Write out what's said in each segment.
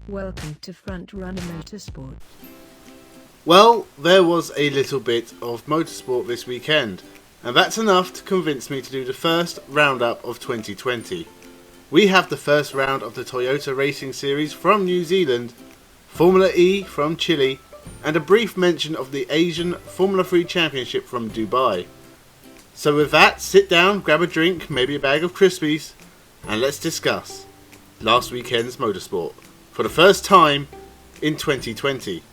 Welcome to Frontrunner Motorsport. Well, there was a little bit of motorsport this weekend, and that's enough to convince me to do the first roundup of 2020. We have the first round of the Toyota Racing Series from New Zealand, Formula E from Chile, and a brief mention of the Asian Formula 3 Championship from Dubai. So with that, sit down, grab a drink, maybe a bag of Crispies, and let's discuss last weekend's motorsport for the first time in 2020.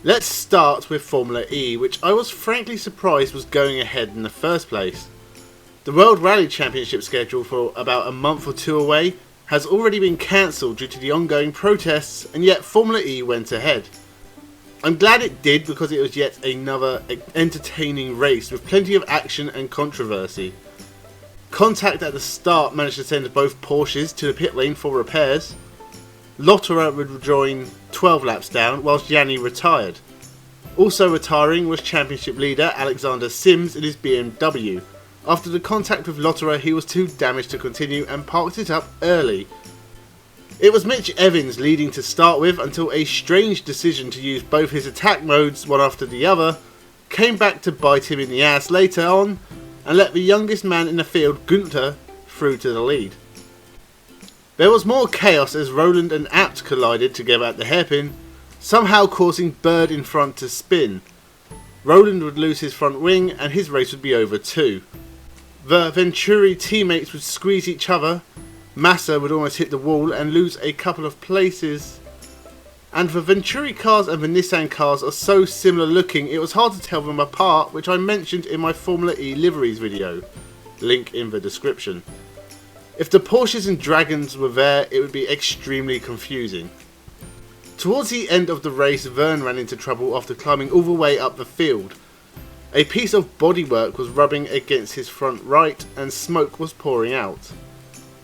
Let's start with Formula E, which I was frankly surprised was going ahead in the first place. The World Rally Championship schedule for about a month or two away has already been cancelled due to the ongoing protests, and yet Formula E went ahead. I'm glad it did because it was yet another entertaining race with plenty of action and controversy. Contact at the start managed to send both Porsches to the pit lane for repairs. Lotterer would rejoin 12 laps down whilst Yanni retired. Also retiring was championship leader Alexander Sims in his BMW. After the contact with Lotterer, he was too damaged to continue and parked it up early. It was Mitch Evans leading to start with until a strange decision to use both his attack modes one after the other came back to bite him in the ass later on and let the youngest man in the field, Günther, through to the lead. There was more chaos as Roland and Abt collided together at the hairpin, somehow causing Bird in front to spin. Roland would lose his front wing and his race would be over too. The Venturi teammates would squeeze each other, Massa would almost hit the wall and lose a couple of places. And the Venturi cars and the Nissan cars are so similar looking it was hard to tell them apart, which I mentioned in my Formula E liveries video, link in the description. If the Porsches and Dragons were there, it would be extremely confusing. Towards the end of the race, Verne ran into trouble after climbing all the way up the field. A piece of bodywork was rubbing against his front right and smoke was pouring out.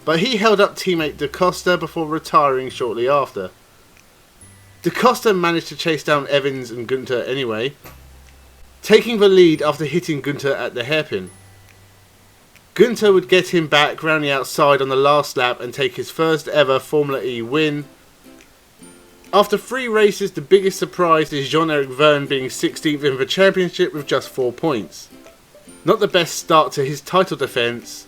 But he held up teammate Da Costa before retiring shortly after. Da Costa managed to chase down Evans and Günther anyway, taking the lead after hitting Günther at the hairpin. Günther would get him back round the outside on the last lap and take his first ever Formula E win. After 3 races, the biggest surprise is Jean-Eric Vergne being 16th in the championship with just 4 points. Not the best start to his title defence,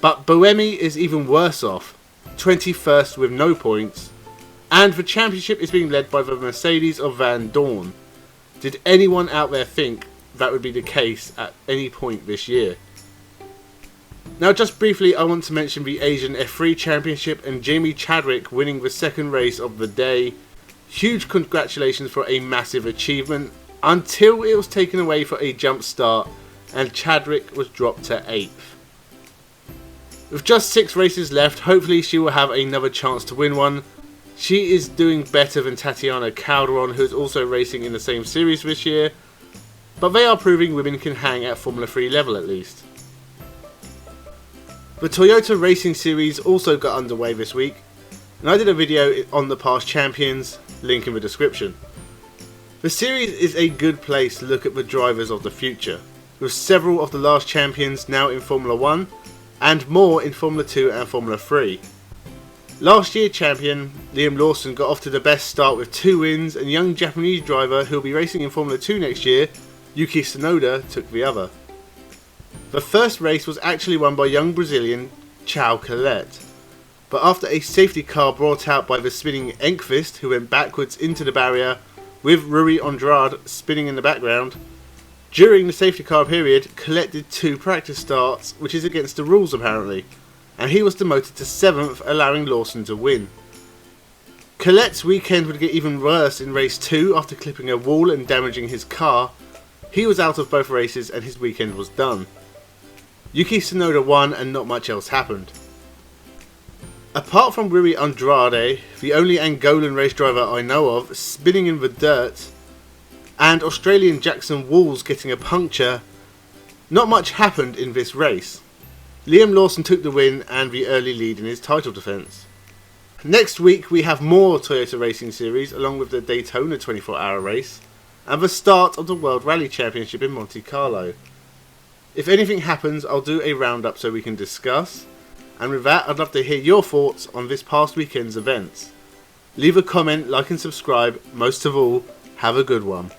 but Buemi is even worse off, 21st with no points, and the championship is being led by the Mercedes of Van Dorn. Did anyone out there think that would be the case at any point this year? Now just briefly, I want to mention the Asian F3 Championship and Jamie Chadwick winning the second race of the day. Huge congratulations for a massive achievement, until it was taken away for a jump start and Chadwick was dropped to 8th. With just 6 races left, hopefully she will have another chance to win one. She is doing better than Tatiana Calderon, who is also racing in the same series this year, but they are proving women can hang at Formula 3 level at least. The Toyota Racing Series also got underway this week, and I did a video on the past champions, link in the description. The series is a good place to look at the drivers of the future, with several of the last champions now in Formula 1, and more in Formula 2 and Formula 3. Last year champion Liam Lawson got off to the best start with 2 wins, and young Japanese driver who will be racing in Formula 2 next year, Yuki Tsunoda, took the other. The first race was actually won by young Brazilian Chao Colette, but after a safety car brought out by the spinning Enqvist, who went backwards into the barrier with Rui Andrade spinning in the background, during the safety car period, Colette did 2 practice starts, which is against the rules apparently, and he was demoted to 7th, allowing Lawson to win. Colette's weekend would get even worse in race 2 after clipping a wall and damaging his car. He was out of both races and his weekend was done. Yuki Tsunoda won and not much else happened. Apart from Rui Andrade, the only Angolan race driver I know of spinning in the dirt, and Australian Jackson Walls getting a puncture, not much happened in this race. Liam Lawson took the win and the early lead in his title defence. Next week we have more Toyota Racing Series along with the Daytona 24-hour race and the start of the World Rally Championship in Monte Carlo. If anything happens, I'll do a roundup so we can discuss, and with that I'd love to hear your thoughts on this past weekend's events. Leave a comment, like and subscribe. Most of all, have a good one.